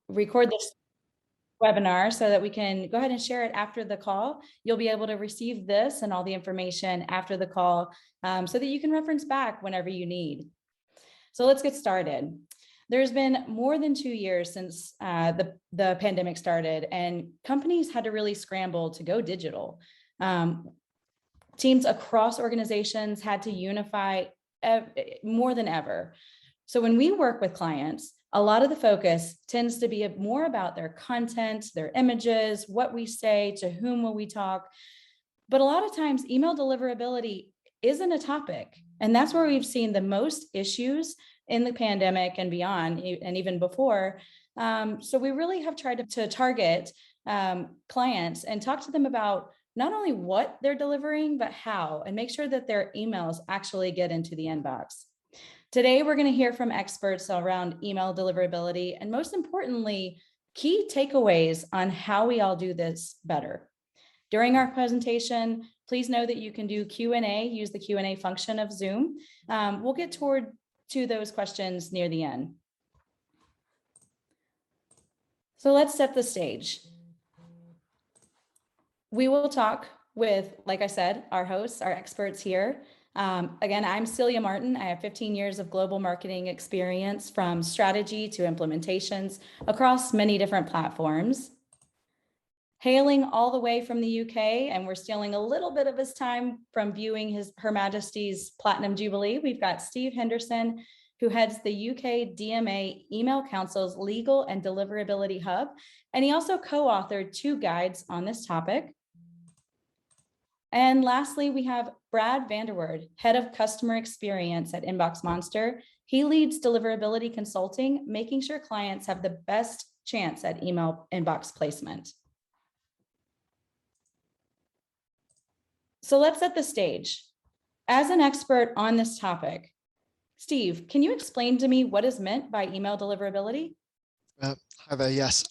record this webinar so that we can go ahead and share it after the call. You'll be able to receive this and all the information after the call so that you can reference back whenever you need. So let's get started. There's been more than 2 years since the pandemic started, and companies had to really scramble to go digital. Teams across organizations had to unify more than ever. So when we work with clients, a lot of the focus tends to be more about their content, their images, what we say, to whom will we talk. But a lot of times email deliverability isn't a topic. And that's where we've seen the most issues in the pandemic and beyond, and even before. So we really have tried to target clients and talk to them about not only what they're delivering, but how, and make sure that their emails actually get into the inbox. Today, we're going to hear from experts around email deliverability, and most importantly, key takeaways on how we all do this better. During our presentation, please know that you can do Q&A, use the Q&A function of Zoom. We'll get to those questions near the end. So let's set the stage. We will talk with, like I said, our hosts, our experts here. Again, I'm Celia Martin. I have 15 years of global marketing experience from strategy to implementations across many different platforms. Hailing all the way from the UK, and we're stealing a little bit of his time from viewing Her Majesty's Platinum Jubilee, we've got Steve Henderson, who heads the UK DMA Email Council's Legal and Deliverability Hub, and he also co-authored 2 guides on this topic. And lastly, we have Brad Vanderwoord, Head of Customer Experience at Inbox Monster. He leads deliverability consulting, making sure clients have the best chance at email inbox placement. So let's set the stage. As an expert on this topic, Steve, can you explain to me what is meant by email deliverability? Hi there, yes.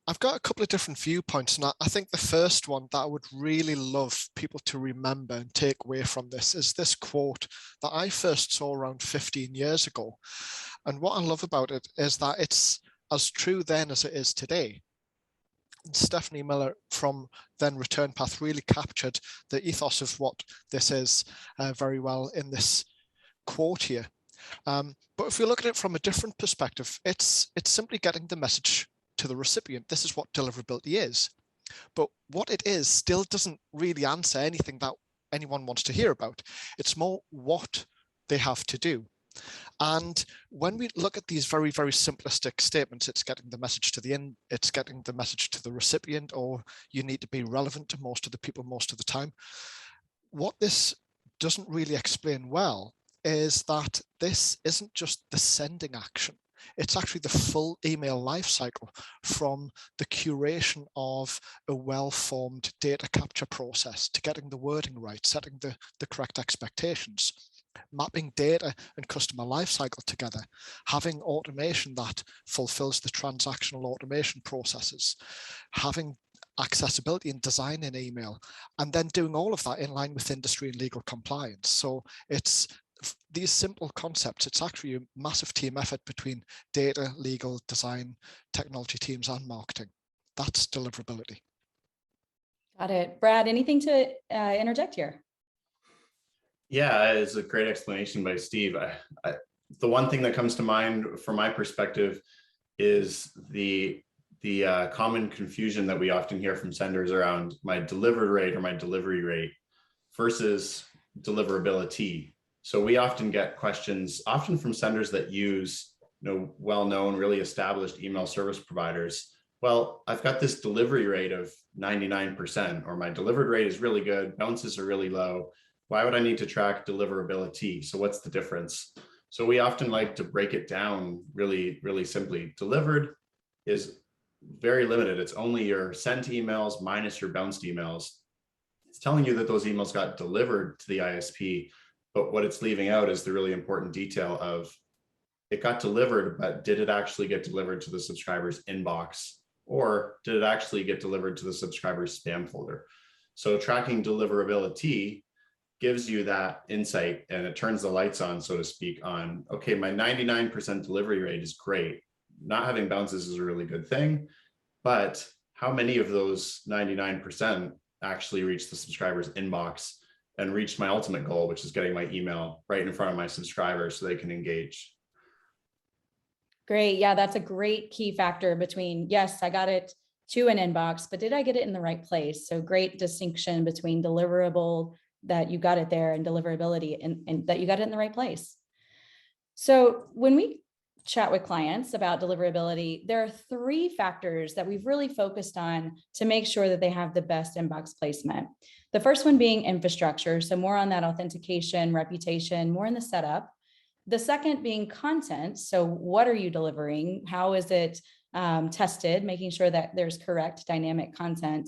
I've got a couple of different viewpoints, and I think the first one that I would really love people to remember and take away from this is this quote that I first saw around 15 years ago. And what I love about it is that it's as true then as it is today. And Stephanie Miller from then Return Path really captured the ethos of what this is very well in this quote here. But if we look at it from a different perspective, it's simply getting the message to the recipient. This is what deliverability is. But what it is still doesn't really answer anything that anyone wants to hear about. It's more what they have to do. And when we look at these very, very simplistic statements, it's getting the message to the end, it's getting the message to the recipient, or you need to be relevant to most of the people most of the time. What this doesn't really explain well is that this isn't just the sending action. It's actually the full email lifecycle, from the curation of a well-formed data capture process to getting the wording right, setting the correct expectations, mapping data and customer lifecycle together, having automation that fulfills the transactional automation processes, having accessibility and design in email, and then doing all of that in line with industry and legal compliance. So it's these simple concepts. It's actually a massive team effort between data, legal, design, technology teams, and marketing. That's deliverability. Got it. Brad, anything to interject here? Yeah, it's a great explanation by Steve. The one thing that comes to mind from my perspective is the common confusion that we often hear from senders around my delivered rate or my delivery rate versus deliverability. So we often get questions, often from senders that use, well-known, really established email service providers. Well, I've got this delivery rate of 99%, or my delivered rate is really good, bounces are really low. Why would I need to track deliverability? So what's the difference? So we often like to break it down really, really simply. Delivered is very limited. It's only your sent emails minus your bounced emails. It's telling you that those emails got delivered to the ISP, but what it's leaving out is the really important detail of it got delivered, but did it actually get delivered to the subscriber's inbox, or did it actually get delivered to the subscriber's spam folder? So tracking deliverability gives you that insight, and it turns the lights on, so to speak, on, okay, my 99% delivery rate is great. not having bounces is a really good thing, but how many of those 99% actually reach the subscriber's inbox and reach my ultimate goal, which is getting my email right in front of my subscribers so they can engage? Great. Yeah, that's a great key factor between, yes, I got it to an inbox, but did I get it in the right place? So great distinction between deliverable, that you got it there, and deliverability, and that you got it in the right place. So when we chat with clients about deliverability, there are 3 factors that we've really focused on to make sure that they have the best inbox placement. The first one being infrastructure. So more on that authentication, reputation, more in the setup. The second being content. So what are you delivering? How is it tested? Making sure that there's correct dynamic content.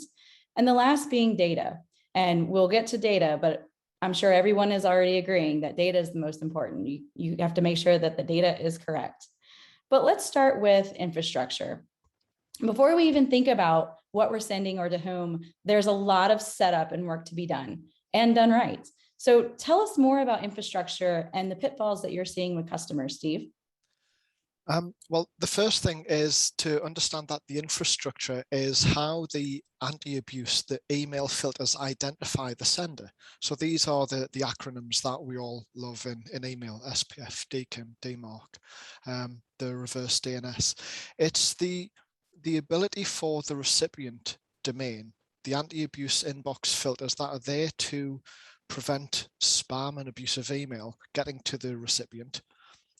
And the last being data. And we'll get to data, but I'm sure everyone is already agreeing that data is the most important. You have to make sure that the data is correct. But let's start with infrastructure. Before we even think about what we're sending or to whom, there's a lot of setup and work to be done, and done right. So tell us more about infrastructure and the pitfalls that you're seeing with customers, Steve. Well, the first thing is to understand that the infrastructure is how the anti-abuse, the email filters identify the sender. So these are the acronyms that we all love in email: SPF, DKIM, DMARC, the reverse DNS. It's the ability for the recipient domain, the anti-abuse inbox filters that are there to prevent spam and abusive email getting to the recipient.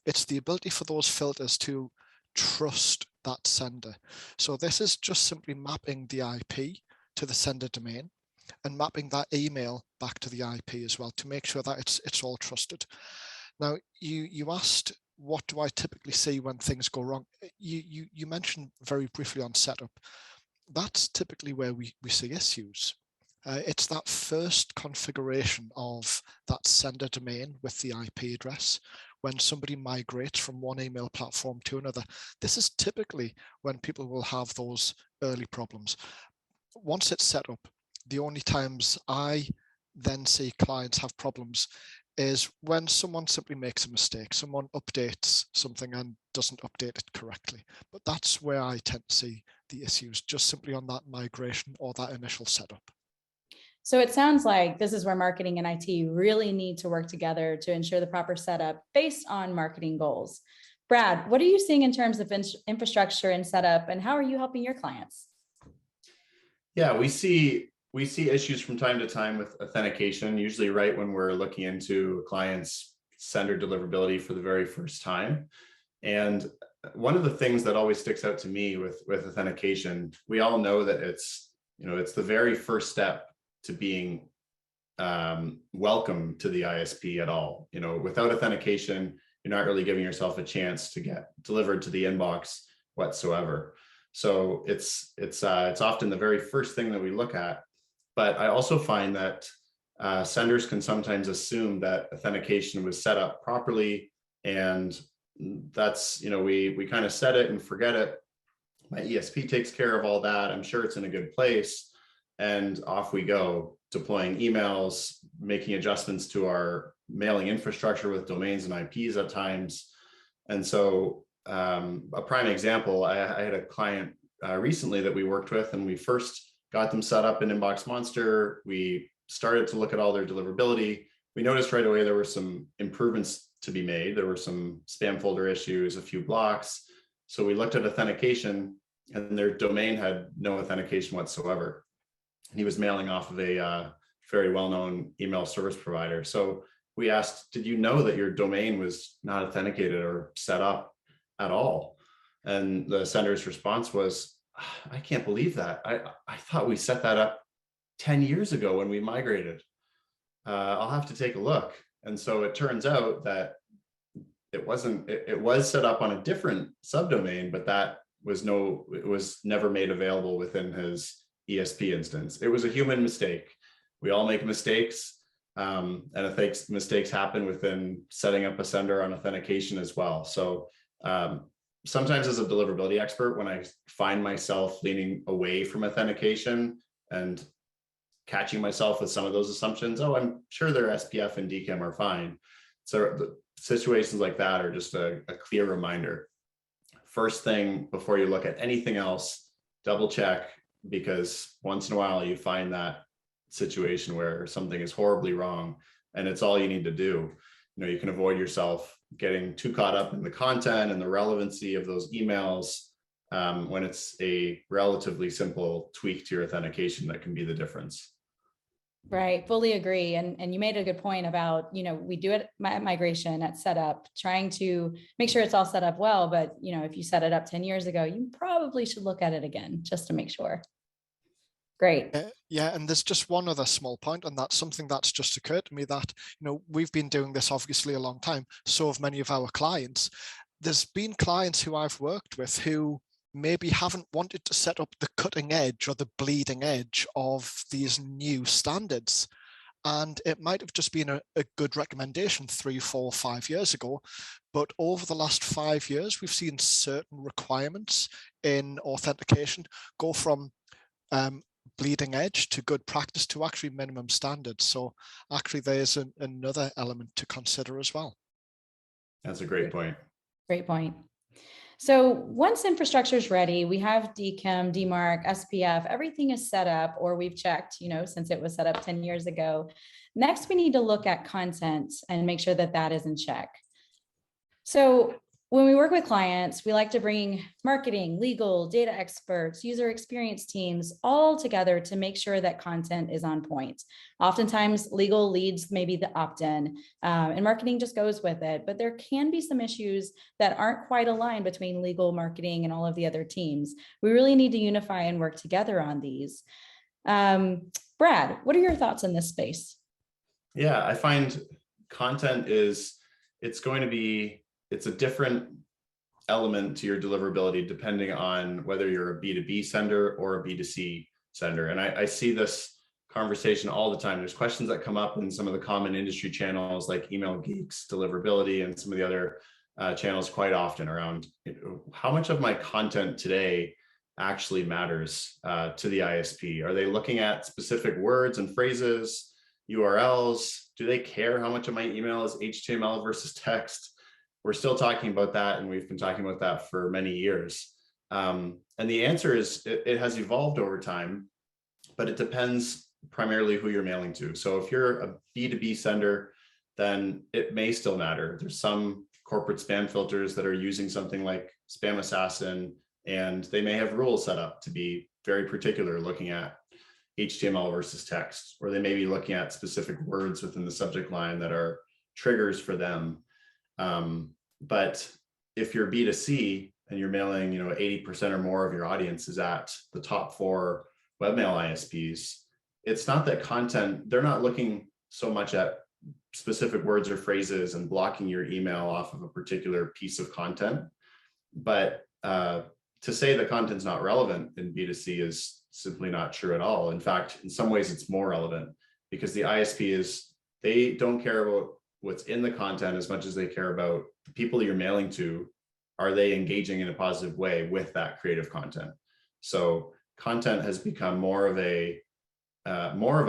It's the ability for those filters to trust that sender. So this is just simply mapping the IP to the sender domain and mapping that email back to the IP as well to make sure that it's all trusted. Now, you asked, what do I typically see when things go wrong? You mentioned very briefly on setup. That's typically where we see issues. It's that first configuration of that sender domain with the IP address. When somebody migrates from one email platform to another, this is typically when people will have those early problems. Once it's set up, the only times I then see clients have problems is when someone simply makes a mistake. Someone updates something and doesn't update it correctly. But that's where I tend to see the issues, just simply on that migration or that initial setup. So it sounds like this is where marketing and IT really need to work together to ensure the proper setup based on marketing goals. Brad, what are you seeing in terms of infrastructure and setup, and how are you helping your clients? Yeah, we see issues from time to time with authentication, usually right when we're looking into a client's sender deliverability for the very first time. And one of the things that always sticks out to me with authentication, we all know that it's the very first step to being welcome to the ISP at all. Without authentication, you're not really giving yourself a chance to get delivered to the inbox whatsoever. So it's often the very first thing that we look at. But I also find that senders can sometimes assume that authentication was set up properly, and that's, we kind of set it and forget it. My ESP takes care of all that. I'm sure it's in a good place. And off we go, deploying emails, making adjustments to our mailing infrastructure with domains and IPs at times. And so a prime example, I had a client recently that we worked with, and we first got them set up in Inbox Monster. We started to look at all their deliverability. We noticed right away there were some improvements to be made. There were some spam folder issues, a few blocks. So we looked at authentication, and their domain had no authentication whatsoever. And he was mailing off of a very well-known email service provider. So we asked, did you know that your domain was not authenticated or set up at all? And the sender's response was, I can't believe that. I thought we set that up 10 years ago when we migrated. I'll have to take a look. And so it turns out that it was set up on a different subdomain, but it was never made available within his ESP instance. It was a human mistake. We all make mistakes, and mistakes happen within setting up a sender on authentication as well. So sometimes as a deliverability expert, when I find myself leaning away from authentication and catching myself with some of those assumptions, I'm sure their SPF and DKIM are fine. So the situations like that are just a clear reminder. first thing before you look at anything else, double check, because once in a while you find that situation where something is horribly wrong and it's all you need to do. You can avoid yourself getting too caught up in the content and the relevancy of those emails when it's a relatively simple tweak to your authentication that can be the difference. Right, fully agree. And you made a good point about, we do it at migration, at setup, trying to make sure it's all set up well. But, if you set it up 10 years ago, you probably should look at it again just to make sure. Great. Yeah, and there's just one other small point, and that's something that's just occurred to me that, we've been doing this obviously a long time. So have many of our clients. There's been clients who I've worked with who maybe haven't wanted to set up the cutting edge or the bleeding edge of these new standards. And it might have just been a good recommendation 3, 4, 5 years ago. But over the last 5 years, we've seen certain requirements in authentication go from bleeding edge to good practice to actually minimum standards. So actually there's another element to consider as well. That's a great point. Great point. So once infrastructure is ready, we have DKIM, DMARC, SPF, everything is set up, or we've checked, since it was set up 10 years ago. Next, we need to look at content and make sure that that is in check. So when we work with clients, we like to bring marketing, legal, data experts, user experience teams all together to make sure that content is on point. Oftentimes, legal leads maybe the opt-in, and marketing just goes with it. But there can be some issues that aren't quite aligned between legal, marketing, and all of the other teams. We really need to unify and work together on these. Brad, what are your thoughts in this space? Yeah, I find content it's a different element to your deliverability depending on whether you're a B2B sender or a B2C sender. And I see this conversation all the time. There's questions that come up in some of the common industry channels like Email Geeks, Deliverability, and some of the other channels quite often around how much of my content today actually matters to the ISP. Are they looking at specific words and phrases, URLs? Do they care how much of my email is HTML versus text? We're still talking about that, and we've been talking about that for many years. And the answer is it has evolved over time, but it depends primarily who you're mailing to. So if you're a B2B sender, then it may still matter. There's some corporate spam filters that are using something like Spam Assassin, and they may have rules set up to be very particular looking at HTML versus text, or they may be looking at specific words within the subject line that are triggers for them. But if you're B2C and you're mailing, 80% or more of your audience is at the top 4 webmail ISPs, it's not that content, they're not looking so much at specific words or phrases and blocking your email off of a particular piece of content. But to say that content's not relevant in B2C is simply not true at all. In fact, in some ways it's more relevant because the ISP they don't care about what's in the content as much as they care about the people you're mailing to. Are they engaging in a positive way with that creative content? So content has become more of a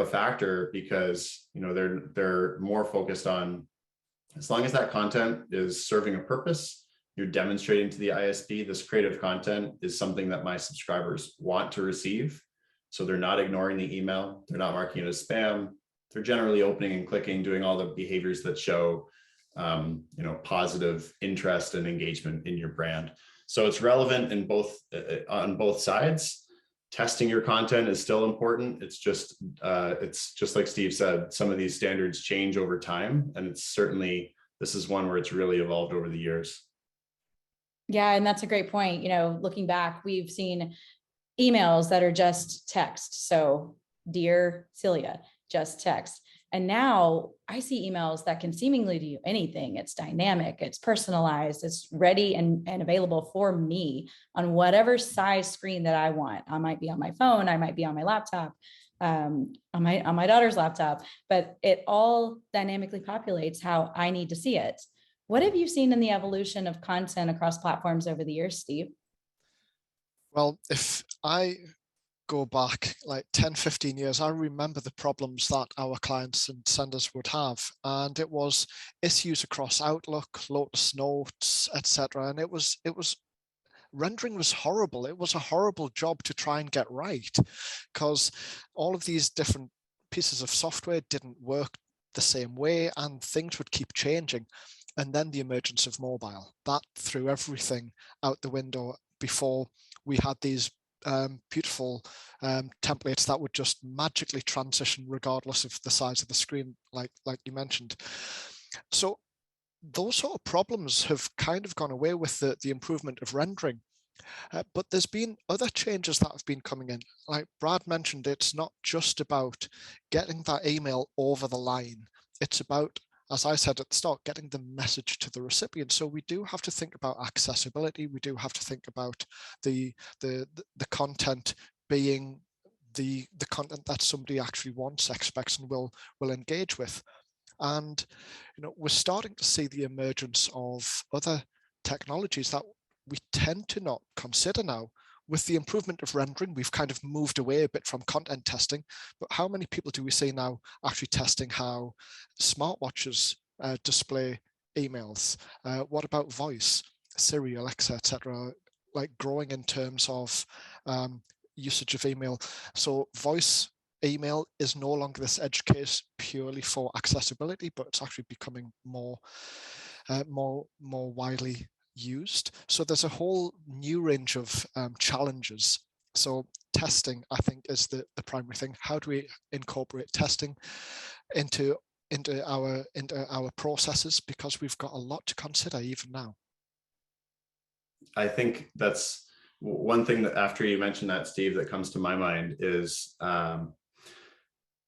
factor because they're more focused on, as long as that content is serving a purpose, you're demonstrating to the ISP this creative content is something that my subscribers want to receive. So they're not ignoring the email, they're not marking it as spam. They're generally opening and clicking, doing all the behaviors that show, positive interest and engagement in your brand. So it's relevant on both sides. Testing your content is still important. It's just like Steve said, some of these standards change over time, and this is one where it's really evolved over the years. Yeah, and that's a great point. Looking back, we've seen emails that are just text. So, dear Celia, just text. And now I see emails that can seemingly do anything. It's dynamic, it's personalized, it's ready and available for me on whatever size screen that I want. I might be on my phone, I might be on my laptop, on my daughter's laptop, but it all dynamically populates how I need to see it. What have you seen in the evolution of content across platforms over the years, Steve? Well, if I go back like 10, 15 years, I remember the problems that our clients and senders would have. And it was issues across Outlook, Lotus Notes, etc. And it was rendering was horrible. It was a horrible job to try and get right, because all of these different pieces of software didn't work the same way and things would keep changing. And then the emergence of mobile, that threw everything out the window. Before, we had these beautiful templates that would just magically transition regardless of the size of the screen, like you mentioned. So those sort of problems have kind of gone away with the improvement of rendering. But there's been other changes that have been coming in. Like Brad mentioned, it's not just about getting that email over the line. It's about, as I said at the start, getting the message to the recipient. So we do have to think about accessibility. We do have to think about the content being the content that somebody actually wants, expects, and will engage with. And we're starting to see the emergence of other technologies that we tend to not consider now. With the improvement of rendering, we've kind of moved away a bit from content testing, but how many people do we see now actually testing how smartwatches display emails? What about voice, Siri, Alexa, etc., like growing in terms of usage of email? So voice email is no longer this edge case purely for accessibility, but it's actually becoming more widely used. So there's a whole new range of challenges. So testing, I think, is the primary thing. How do we incorporate testing into our processes? Because we've got a lot to consider even now. I think that's one thing that, after you mentioned that, Steve, that comes to my mind is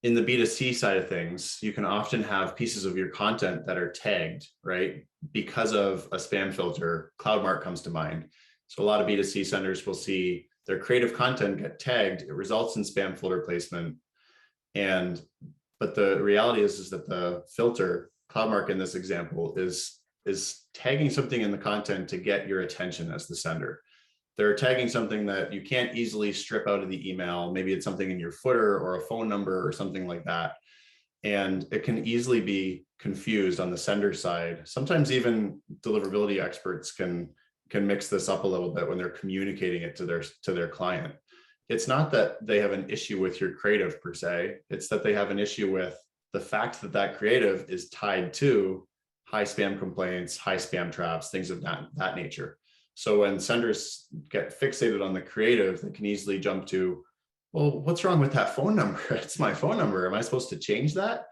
in the B2C side of things, you can often have pieces of your content that are tagged, right? Because of a spam filter, CloudMark comes to mind. So a lot of B2C senders will see their creative content get tagged. It results in spam filter placement. But the reality is that the filter, CloudMark in this example, is tagging something in the content to get your attention as the sender. They're tagging something that you can't easily strip out of the email. Maybe it's something in your footer or a phone number or something like that. And it can easily be confused on the sender side. Sometimes even deliverability experts can mix this up a little bit when they're communicating it to their client. It's not that they have an issue with your creative per se. It's that they have an issue with the fact that that creative is tied to high spam complaints, high spam traps, things of that nature. So when senders get fixated on the creative, they can easily jump to, well, what's wrong with that phone number? It's my phone number. Am I supposed to change that?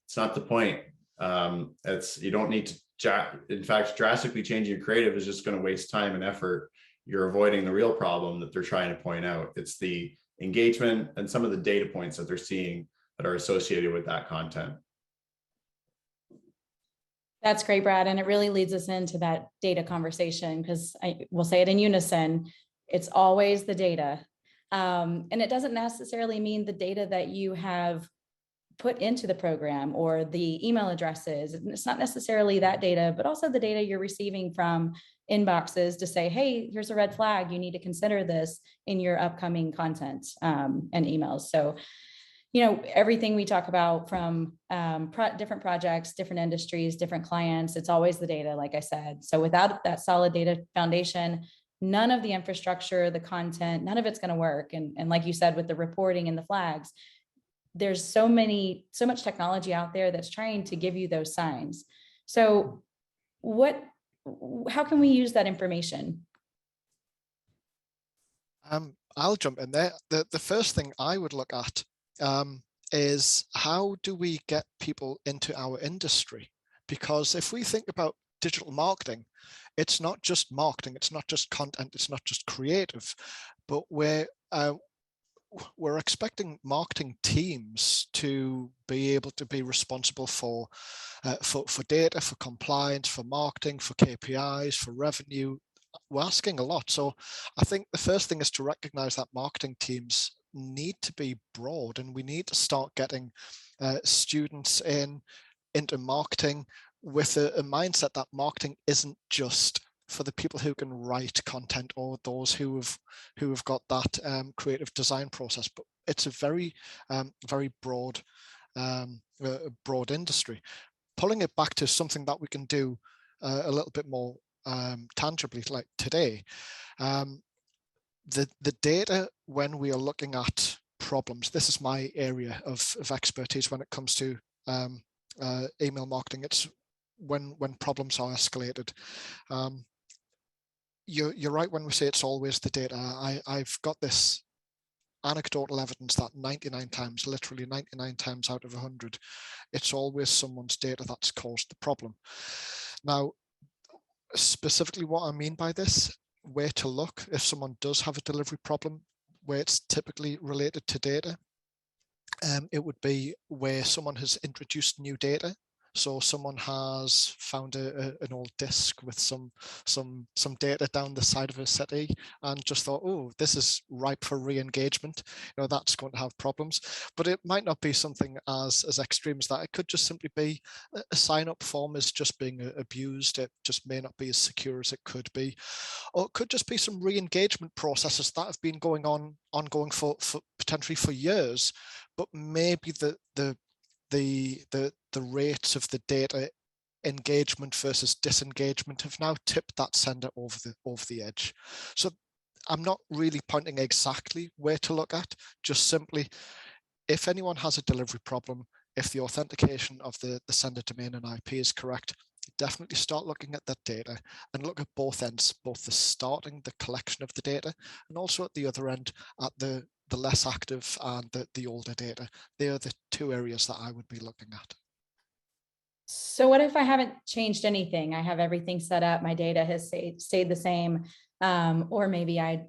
It's not the point. You don't need to, in fact, drastically changing your creative is just going to waste time and effort. You're avoiding the real problem that they're trying to point out. It's the engagement and some of the data points that they're seeing that are associated with that content. That's great, Brad. And it really leads us into that data conversation, because I will say it in unison. It's always the data. And it doesn't necessarily mean the data that you have put into the program or the email addresses. It's not necessarily that data, but also the data you're receiving from inboxes to say, hey, here's a red flag. You need to consider this in your upcoming content and emails. So everything we talk about from different projects, different industries, different clients, it's always the data, like I said. So without that solid data foundation, none of the infrastructure, the content, none of it's going to work. And like you said, with the reporting and the flags, there's so much technology out there that's trying to give you those signs. So how can we use that information? I'll jump in there. The first thing I would look at is, how do we get people into our industry? Because if we think about digital marketing, it's not just marketing, it's not just content, it's not just creative, but we're expecting marketing teams to be able to be responsible for data, for compliance, for marketing, for KPIs, for revenue. We're asking a lot. So I think the first thing is to recognize that marketing teams need to be broad, and we need to start getting students into marketing with a mindset that marketing isn't just for the people who can write content or those who have got that creative design process, but it's a very broad industry. Pulling it back to something that we can do a little bit more tangibly, like today. The data, when we are looking at problems, this is my area of expertise when it comes to email marketing. It's when problems are escalated. You're right when we say it's always the data. I've got this anecdotal evidence that 99 times, literally 99 times out of 100, it's always someone's data that's caused the problem. Now, specifically what I mean by this, where to look if someone does have a delivery problem, where it's typically related to data, it would be where someone has introduced new data. So someone has found an old disk with some data down the side of a city and just thought, oh, this is ripe for re-engagement. That's going to have problems. But it might not be something as extreme as that. It could just simply be a sign-up form is just being abused. It just may not be as secure as it could be. Or it could just be some re-engagement processes that have been ongoing for potentially for years, but maybe the rates of the data engagement versus disengagement have now tipped that sender over the edge. So I'm not really pointing exactly where to look at, just simply if anyone has a delivery problem, if the authentication of the sender domain and IP is correct, definitely start looking at that data and look at both ends, both the starting, the collection of the data, and also at the other end at the less active and the older data. They are the two areas that I would be looking at. So what if I haven't changed anything? I have everything set up. My data has stayed the same. Or maybe I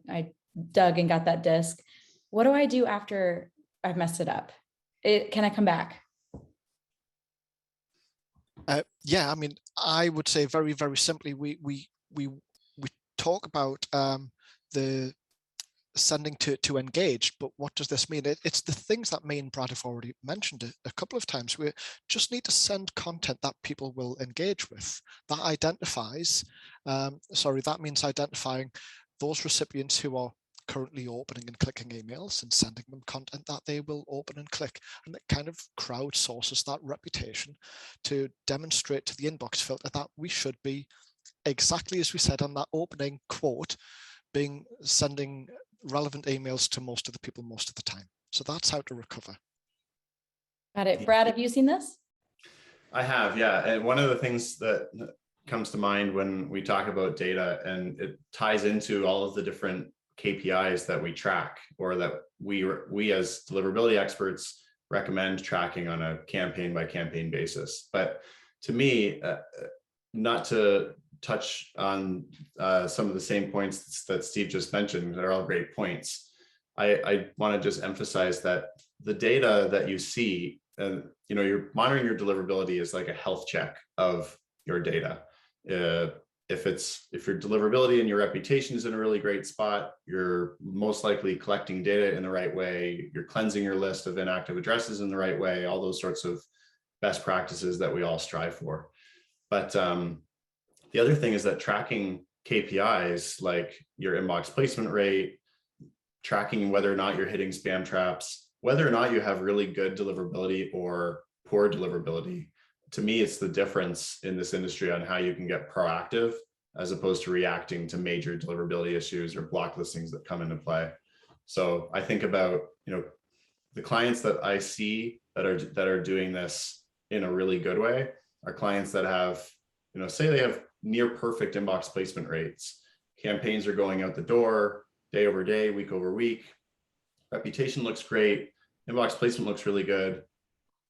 dug and got that disk. What do I do after I've messed it up? Can I come back? Yeah, I mean, I would say very, very simply, we talk about the sending to engage, but what does this mean? It's the things that me and Brad have already mentioned a couple of times. We just need to send content that people will engage with. That identifies, that means identifying those recipients who are currently opening and clicking emails and sending them content that they will open and click. And it kind of crowdsources that reputation to demonstrate to the inbox filter that we should be, exactly as we said on that opening quote, sending relevant emails to most of the people most of the time. So that's how to recover. Got it. Brad, have you seen this? I have, yeah. And one of the things that comes to mind when we talk about data, and it ties into all of the different KPIs that we track, or that we as deliverability experts recommend tracking on a campaign by campaign basis. But to me, not to touch on some of the same points that Steve just mentioned, they're all great points. I want to just emphasize that the data that you see, you're monitoring your deliverability is like a health check of your data. If your deliverability and your reputation is in a really great spot, you're most likely collecting data in the right way, you're cleansing your list of inactive addresses in the right way, all those sorts of best practices that we all strive for. But the other thing is that tracking KPIs like your inbox placement rate, tracking whether or not you're hitting spam traps, whether or not you have really good deliverability or poor deliverability. To me, it's the difference in this industry on how you can get proactive as opposed to reacting to major deliverability issues or block listings that come into play. So I think about, the clients that I see that are doing this in a really good way are clients that have, say they have near perfect inbox placement rates. Campaigns are going out the door day over day, week over week. Reputation looks great. Inbox placement looks really good.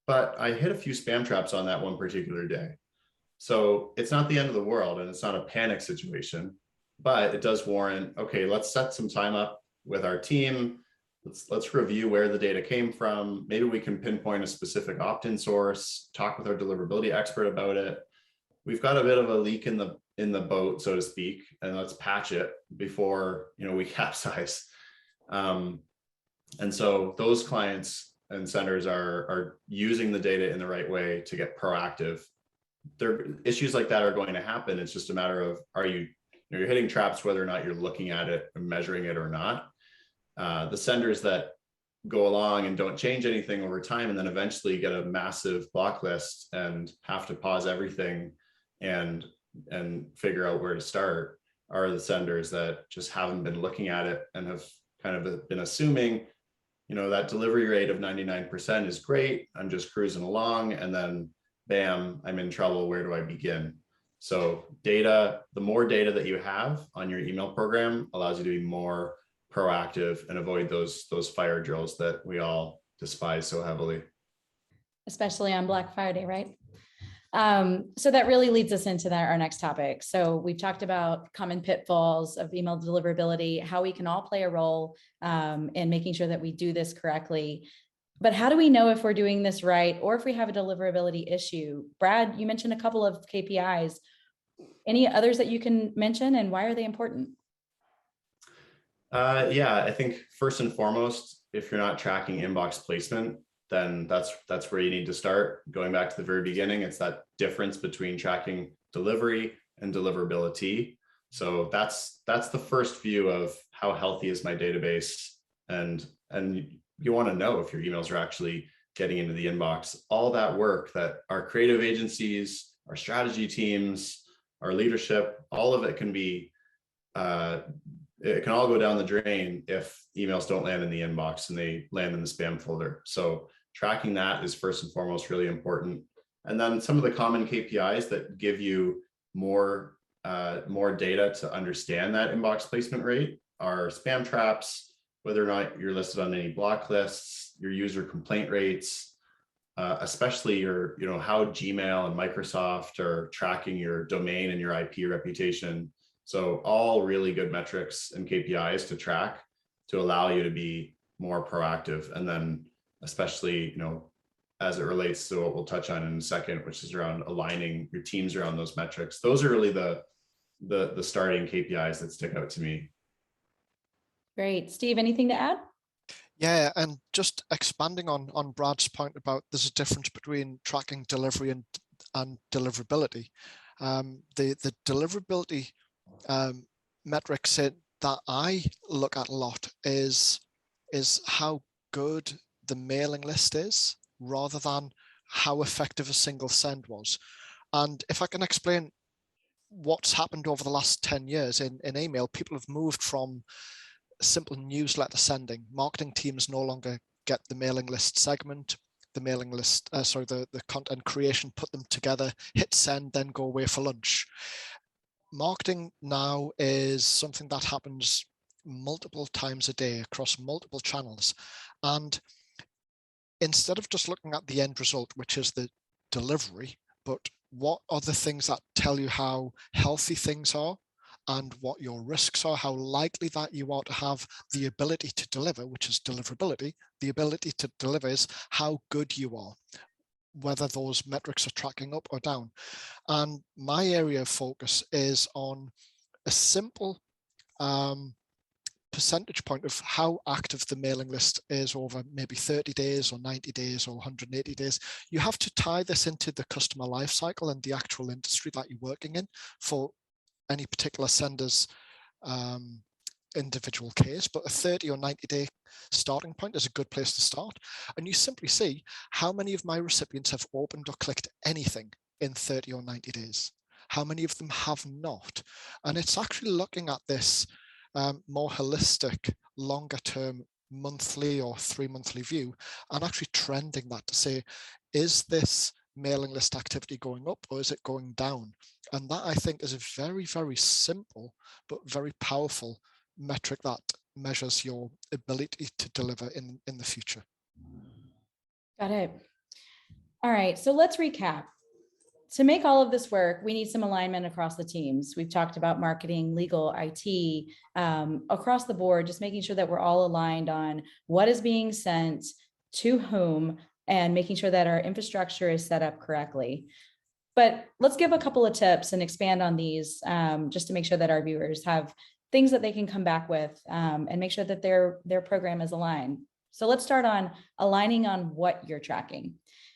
But I hit a few spam traps on that one particular day. So it's not the end of the world and it's not a panic situation, but it does warrant, okay, let's set some time up with our team. Let's review where the data came from. Maybe we can pinpoint a specific opt-in source, talk with our deliverability expert about it. We've got a bit of a leak in the boat, so to speak, and let's patch it before we capsize. And so those clients and centers are using the data in the right way to get proactive. Issues like that are going to happen. It's just a matter of you're hitting traps whether or not you're looking at it and measuring it or not. The senders that go along and don't change anything over time and then eventually get a massive block list and have to pause everything and and figure out where to start are the senders that just haven't been looking at it and have kind of been assuming, that delivery rate of 99% is great. I'm just cruising along, and then bam, I'm in trouble. Where do I begin? So the more data that you have on your email program allows you to be more proactive and avoid those fire drills that we all despise so heavily. Especially on Black Friday, right? So that really leads us into our next topic. So we've talked about common pitfalls of email deliverability, how we can all play a role in making sure that we do this correctly. But how do we know if we're doing this right or if we have a deliverability issue? Brad, you mentioned a couple of KPIs. Any others that you can mention, and why are they important? Yeah, I think first and foremost, if you're not tracking inbox placement, then that's where you need to start. Going back to the very beginning, it's that difference between tracking delivery and deliverability. So that's the first view of how healthy is my database, and you want to know if your emails are actually getting into the inbox. All that work that our creative agencies, our strategy teams, our leadership, all of it can be it can all go down the drain if emails don't land in the inbox and they land in the spam folder. So tracking that is first and foremost really important. And then some of the common KPIs that give you more data to understand that inbox placement rate are spam traps, whether or not you're listed on any block lists, your user complaint rates, especially how Gmail and Microsoft are tracking your domain and your IP reputation. So all really good metrics and KPIs to track to allow you to be more proactive. And then especially, as it relates to what we'll touch on in a second, which is around aligning your teams around those metrics. Those are really the starting KPIs that stick out to me. Great. Steve, anything to add? Yeah, and just expanding on Brad's point about there's a difference between tracking delivery and deliverability. The deliverability metrics that I look at a lot is how good the mailing list is, rather than how effective a single send was. And if I can explain what's happened over the last 10 years in email, people have moved from simple newsletter sending. Marketing teams no longer get the mailing list segment, the mailing list, the content creation, put them together, hit send, then go away for lunch. Marketing now is something that happens multiple times a day across multiple channels. And instead of just looking at the end result, which is the delivery, but what are the things that tell you how healthy things are and what your risks are, how likely that you are to have the ability to deliver, which is deliverability. The ability to deliver is how good you are, whether those metrics are tracking up or down. And my area of focus is on a simple percentage point of how active the mailing list is over maybe 30 days or 90 days or 180 days. You have to tie this into the customer life cycle and the actual industry that you're working in for any particular sender's individual case, but a 30 or 90 day starting point is a good place to start. And you simply see how many of my recipients have opened or clicked anything in 30 or 90 days. How many of them have not? And it's actually looking at this more holistic, longer term, monthly or 3-monthly view, and actually trending that to say, is this mailing list activity going up or is it going down? And that, I think, is a very, very simple but very powerful metric that measures your ability to deliver in the future. Got it. All right, so let's recap. To make all of this work, we need some alignment across the teams. We've talked about marketing, legal, IT, across the board, just making sure that we're all aligned on what is being sent to whom and making sure that our infrastructure is set up correctly. But let's give a couple of tips and expand on these just to make sure that our viewers have things that they can come back with and make sure that their program is aligned. So let's start on aligning on what you're tracking.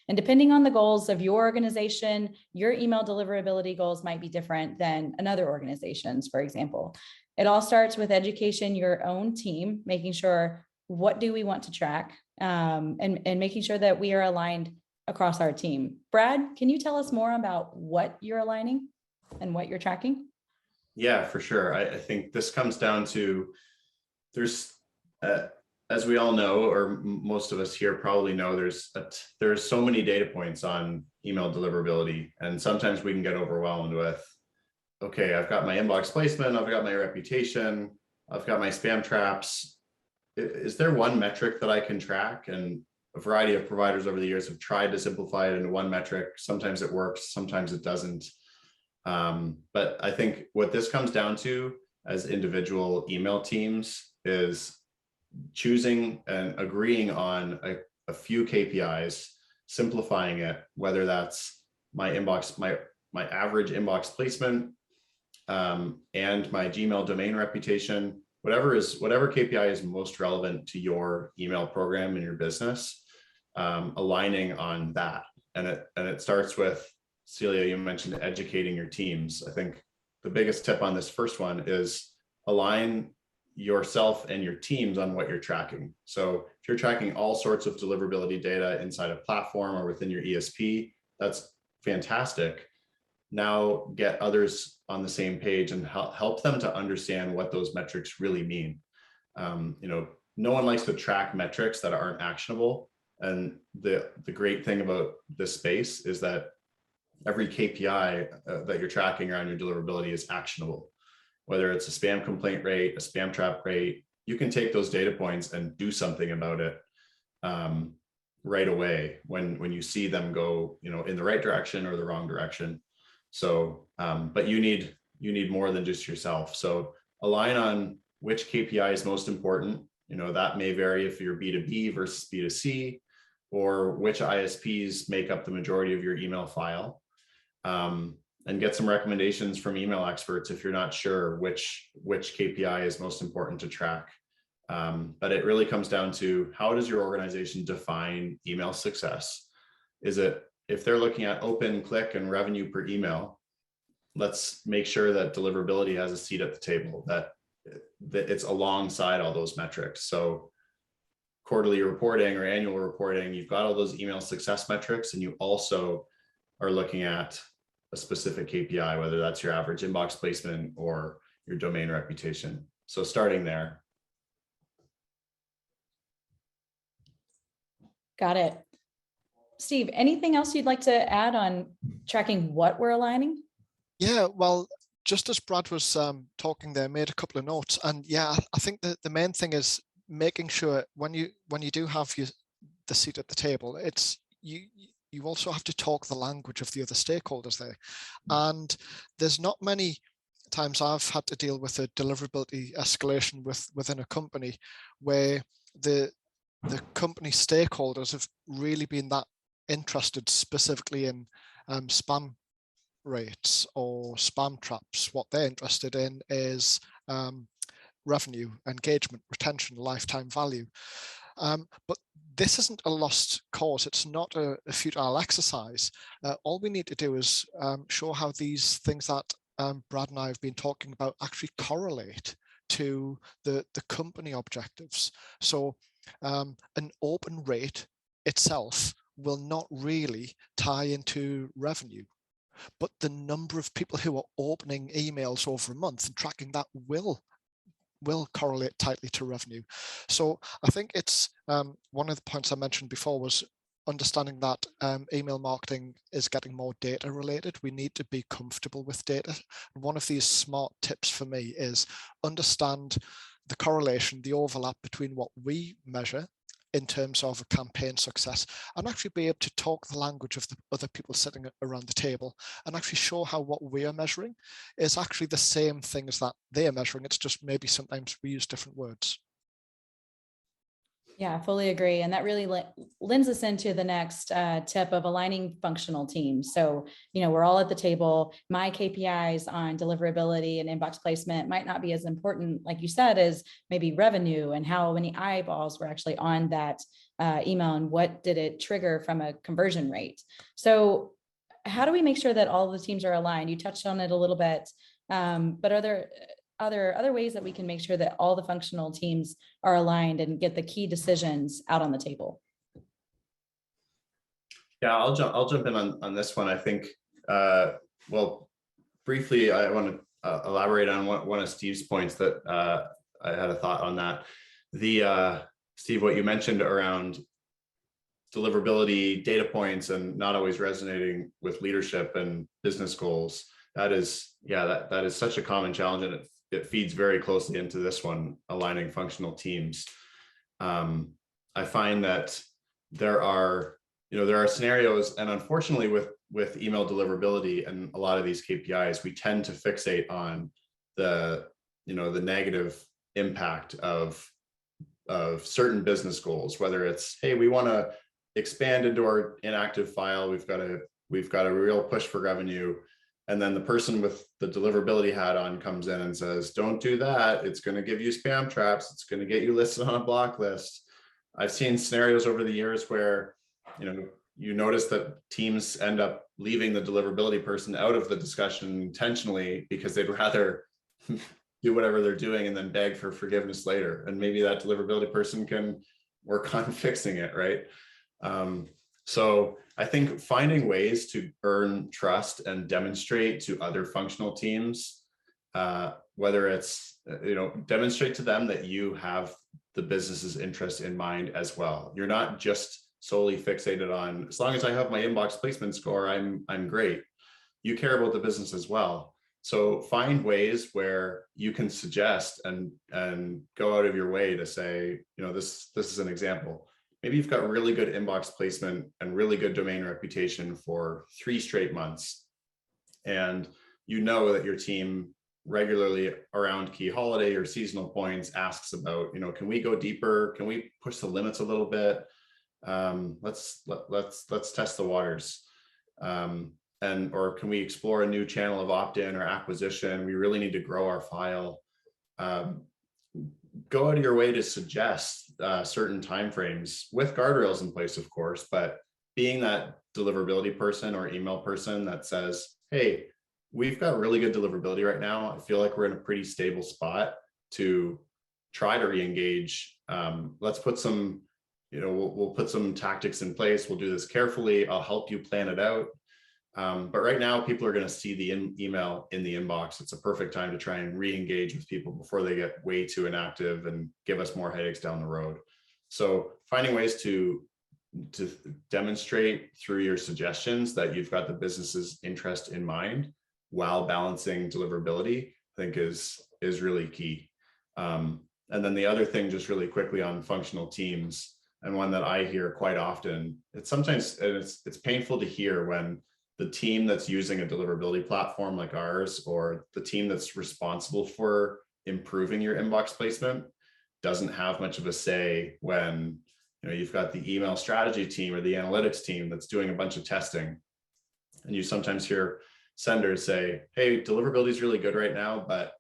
And depending on the goals of your organization, your email deliverability goals might be different than another organization's, for example. It all starts with education, your own team, making sure what do we want to track and making sure that we are aligned across our team. Brad, can you tell us more about what you're aligning? and what you're tracking? Yeah, for sure. I think this comes down to there's, as we all know, or most of us here probably know, there's so many data points on email deliverability, and sometimes we can get overwhelmed with, okay, I've got my inbox placement, I've got my reputation, I've got my spam traps. Is there one metric that I can track? And a variety of providers over the years have tried to simplify it into one metric. Sometimes it works, sometimes it doesn't. But I think what this comes down to as individual email teams is choosing and agreeing on a few KPIs, simplifying it, whether that's my inbox, my average inbox placement, and my Gmail domain reputation, whatever KPI is most relevant to your email program and your business, aligning on that. And it starts with, Celia, you mentioned educating your teams. I think the biggest tip on this first one is align yourself and your teams on what you're tracking. So if you're tracking all sorts of deliverability data inside a platform or within your ESP, that's fantastic. Now get others on the same page and help them to understand what those metrics really mean. No one likes to track metrics that aren't actionable. And the great thing about this space is that every KPI that you're tracking around your deliverability is actionable. Whether it's a spam complaint rate, a spam trap rate, you can take those data points and do something about it right away when you see them go, in the right direction or the wrong direction. So, but you need more than just yourself. So align on which KPI is most important. That may vary if you're B2B versus B2C, or which ISPs make up the majority of your email file. And get some recommendations from email experts if you're not sure which KPI is most important to track. But it really comes down to, how does your organization define email success? Is it, if they're looking at open, click, and revenue per email, let's make sure that deliverability has a seat at the table, that it's alongside all those metrics. So quarterly reporting or annual reporting, you've got all those email success metrics, and you also are looking at a specific KPI, whether that's your average inbox placement or your domain reputation. So starting there. Got it. Steve, anything else you'd like to add on tracking what we're aligning? Yeah, well, just as Brad was talking there, made a couple of notes, and yeah, I think that the main thing is making sure when you do have the seat at the table, it's you also have to talk the language of the other stakeholders there. And there's not many times I've had to deal with a deliverability escalation within a company where the company stakeholders have really been that interested specifically in spam rates or spam traps. What they're interested in is revenue, engagement, retention, lifetime value. But this isn't a lost cause. It's not a futile exercise. All we need to do is show how these things that Brad and I have been talking about actually correlate to the company objectives. So an open rate itself will not really tie into revenue, but the number of people who are opening emails over a month and tracking that will correlate tightly to revenue. So I think it's one of the points I mentioned before was understanding that email marketing is getting more data related. We need to be comfortable with data. And one of these smart tips for me is understand the correlation, the overlap between what we measure in terms of a campaign success, and actually be able to talk the language of the other people sitting around the table and actually show how what we are measuring is actually the same thing as that they are measuring. It's just maybe sometimes we use different words. Yeah, I fully agree. And that really lends us into the next tip of aligning functional teams. So, we're all at the table. My KPIs on deliverability and inbox placement might not be as important, like you said, as maybe revenue and how many eyeballs were actually on that email and what did it trigger from a conversion rate. So how do we make sure that all the teams are aligned? You touched on it a little bit, but are there other ways that we can make sure that all the functional teams are aligned and get the key decisions out on the table? Yeah, I'll jump in on this one. I think, well, briefly, I want to elaborate on one of Steve's points that I had a thought on that. Steve, what you mentioned around deliverability, data points, and not always resonating with leadership and business goals. That is, that is such a common challenge, and it feeds very closely into this one, aligning functional teams. I find that there are scenarios, and unfortunately with email deliverability and a lot of these KPIs, we tend to fixate on the negative impact of certain business goals, whether it's, hey, we want to expand into our inactive file, we've got a real push for revenue, and then the person with the deliverability hat on comes in and says, don't do that, it's going to give you spam traps, it's going to get you listed on a block list. I've seen scenarios over the years where you notice that teams end up leaving the deliverability person out of the discussion intentionally because they'd rather do whatever they're doing and then beg for forgiveness later. And maybe that deliverability person can work on fixing it, right? So I think finding ways to earn trust and demonstrate to other functional teams, whether it's, demonstrate to them that you have the business's interest in mind as well. You're not just solely fixated on, as long as I have my inbox placement score, I'm great. You care about the business as well. So find ways where you can suggest and go out of your way to say, this is an example. Maybe you've got really good inbox placement and really good domain reputation for 3 straight months. And you know that your team regularly around key holiday or seasonal points asks about, can we go deeper? Can we push the limits a little bit? Let's test the waters. Or can we explore a new channel of opt-in or acquisition? We really need to grow our file. Go out of your way to suggest certain timeframes with guardrails in place, of course, but being that deliverability person or email person that says, hey, we've got really good deliverability right now. I feel like we're in a pretty stable spot to try to re-engage. Let's put some, we'll put some tactics in place. We'll do this carefully. I'll help you plan it out. But right now, people are going to see the email in the inbox. It's a perfect time to try and re-engage with people before they get way too inactive and give us more headaches down the road. So finding ways to demonstrate through your suggestions that you've got the business's interest in mind while balancing deliverability, I think is really key. And then the other thing, just really quickly on functional teams, and one that I hear quite often, it's painful to hear when the team that's using a deliverability platform like ours, or the team that's responsible for improving your inbox placement, doesn't have much of a say when you've got the email strategy team or the analytics team that's doing a bunch of testing. And you sometimes hear senders say, hey, deliverability is really good right now, but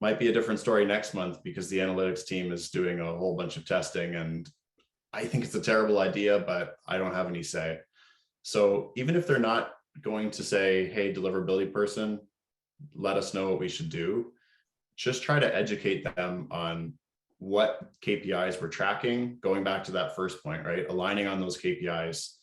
might be a different story next month because the analytics team is doing a whole bunch of testing and I think it's a terrible idea, but I don't have any say. So even if they're not going to say, hey, deliverability person, let us know what we should do, just try to educate them on what KPIs we're tracking, going back to that first point, right? Aligning on those KPIs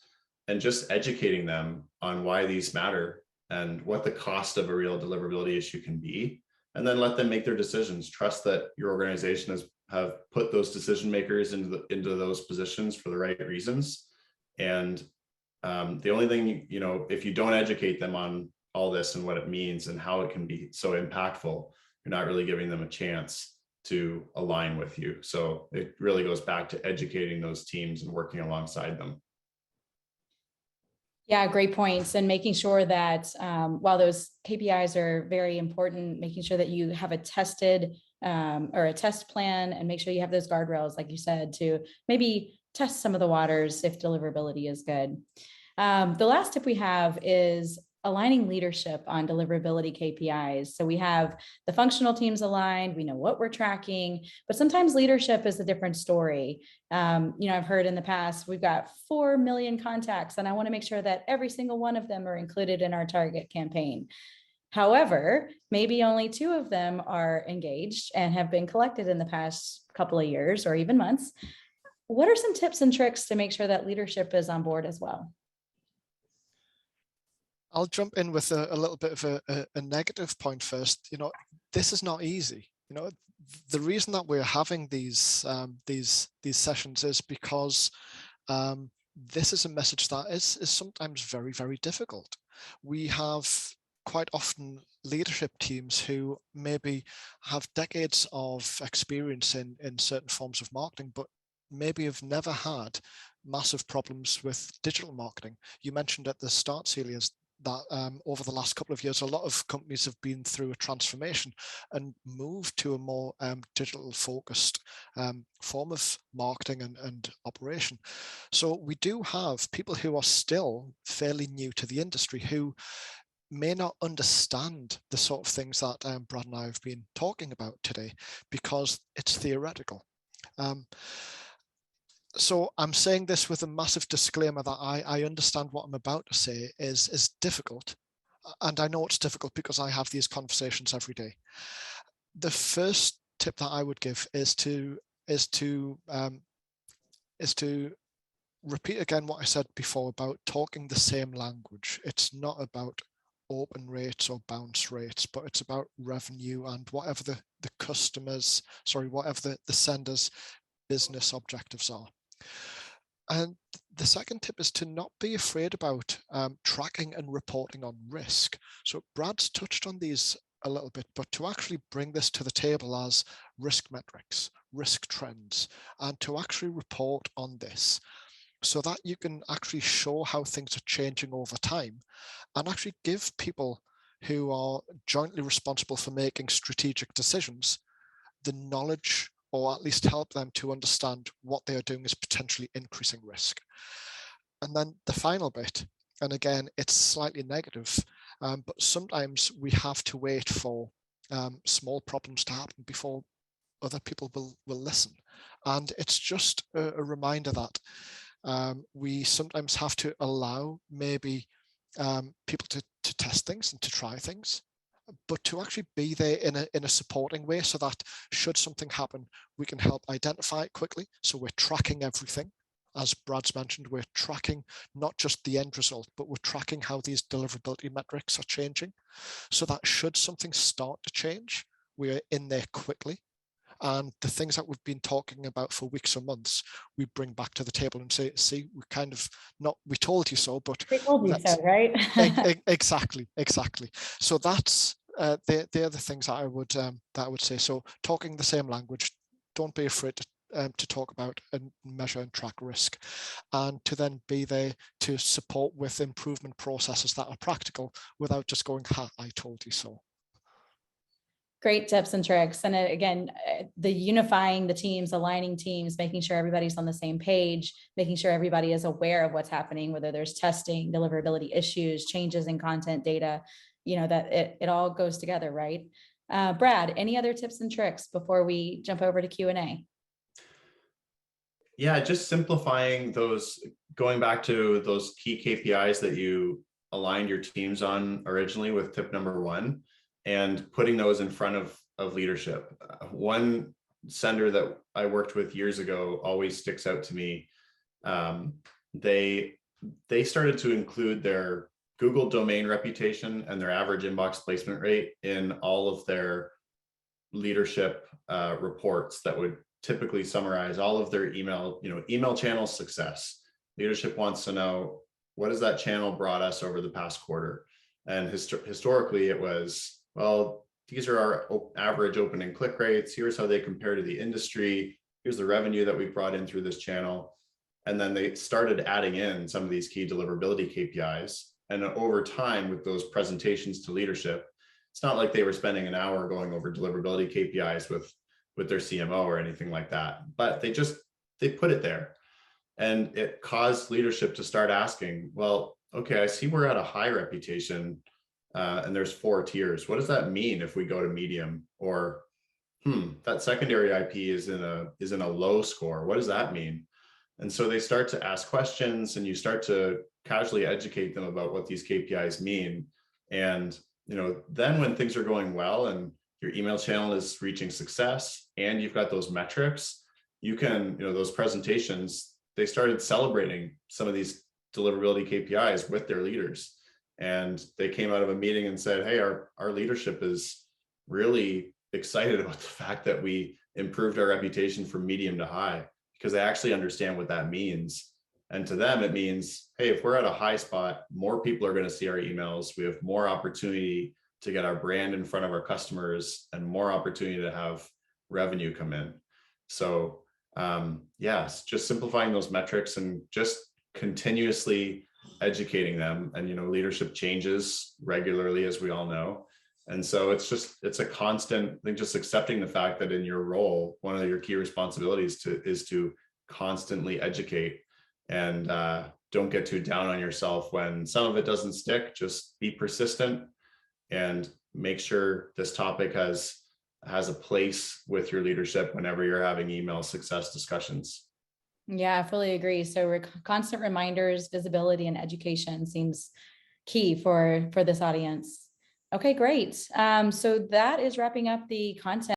and just educating them on why these matter and what the cost of a real deliverability issue can be. And then let them make their decisions. Trust that your organization have put those decision makers into those positions for the right reasons. And the only thing, if you don't educate them on all this and what it means and how it can be so impactful, you're not really giving them a chance to align with you. So it really goes back to educating those teams and working alongside them. Yeah, great points. And making sure that while those KPIs are very important, making sure that you have a tested or a test plan, and make sure you have those guardrails, like you said, to maybe test some of the waters if deliverability is good. The last tip we have is aligning leadership on deliverability KPIs. So we have the functional teams aligned, we know what we're tracking, but sometimes leadership is a different story. I've heard in the past, we've got 4 million contacts and I want to make sure that every single one of them are included in our target campaign. However, maybe only 2 of them are engaged and have been collected in the past couple of years or even months. What are some tips and tricks to make sure that leadership is on board as well? I'll jump in with a little bit of a negative point first. This is not easy. The reason that we're having these sessions is because this is a message that is sometimes very, very difficult. We have quite often leadership teams who maybe have decades of experience in certain forms of marketing, but maybe have never had massive problems with digital marketing. You mentioned at the start, Celia, that over the last couple of years, a lot of companies have been through a transformation and moved to a more digital focused form of marketing and operation. So we do have people who are still fairly new to the industry who may not understand the sort of things that Brad and I have been talking about today because it's theoretical. So I'm saying this with a massive disclaimer that I understand what I'm about to say is difficult. And I know it's difficult because I have these conversations every day. The first tip that I would give is to repeat again what I said before about talking the same language. It's not about open rates or bounce rates, but it's about revenue and whatever whatever the sender's business objectives are. And the second tip is to not be afraid about tracking and reporting on risk. So Brad's touched on these a little bit, but to actually bring this to the table as risk metrics, risk trends, and to actually report on this so that you can actually show how things are changing over time and actually give people who are jointly responsible for making strategic decisions the knowledge, or at least help them to understand what they are doing is potentially increasing risk. And then the final bit, and again, it's slightly negative, but sometimes we have to wait for small problems to happen before other people will listen. And it's just a reminder that we sometimes have to allow maybe people to test things and to try things, but to actually be there in a supporting way so that should something happen, we can help identify it quickly. So we're tracking everything. As Brad's mentioned, we're tracking not just the end result, but we're tracking how these deliverability metrics are changing so that should something start to change, we're in there quickly. And the things that we've been talking about for weeks or months, we bring back to the table and say, see, we told you so, but We told you so, right? Exactly. So that's they're the things that I would say. So talking the same language, don't be afraid to talk about and measure and track risk, and to then be there to support with improvement processes that are practical without just going, "Ha, I told you so." Great tips and tricks. And again, the unifying the teams, aligning teams, making sure everybody's on the same page, making sure everybody is aware of what's happening, whether there's testing, deliverability issues, changes in content data, that it all goes together, right? Brad, any other tips and tricks before we jump over to Q&A? Yeah, just simplifying those, going back to those key KPIs that you aligned your teams on originally with tip number 1, and putting those in front of leadership. One sender that I worked with years ago always sticks out to me. They started to include their Google domain reputation and their average inbox placement rate in all of their leadership reports that would typically summarize all of their email channel success. Leadership wants to know, what has that channel brought us over the past quarter? And historically it was, well, these are our average open and click rates. Here's how they compare to the industry. Here's the revenue that we brought in through this channel. And then they started adding in some of these key deliverability KPIs. And over time, with those presentations to leadership, it's not like they were spending an hour going over deliverability KPIs with their CMO or anything like that, but they put it there. And it caused leadership to start asking, well, okay, I see we're at a high reputation, and there's 4 tiers. What does that mean if we go to medium? Or that secondary IP is in a low score. What does that mean? And so they start to ask questions, and you start to casually educate them about what these KPIs mean. And then when things are going well and your email channel is reaching success and you've got those metrics, you can, those presentations, they started celebrating some of these deliverability KPIs with their leaders. And they came out of a meeting and said, hey, our leadership is really excited about the fact that we improved our reputation from medium to high, because they actually understand what that means. And to them, it means, hey, if we're at a high spot, more people are going to see our emails. We have more opportunity to get our brand in front of our customers and more opportunity to have revenue come in. So yes, just simplifying those metrics and just continuously educating them. And, leadership changes regularly, as we all know. And so it's a constant thing, just accepting the fact that in your role, one of your key responsibilities is to constantly educate, and don't get too down on yourself when some of it doesn't stick. Just be persistent and make sure this topic has a place with your leadership whenever you're having email success discussions. Yeah, I fully agree. So constant reminders, visibility, and education seems key for this audience. Okay, great. So that is wrapping up the content.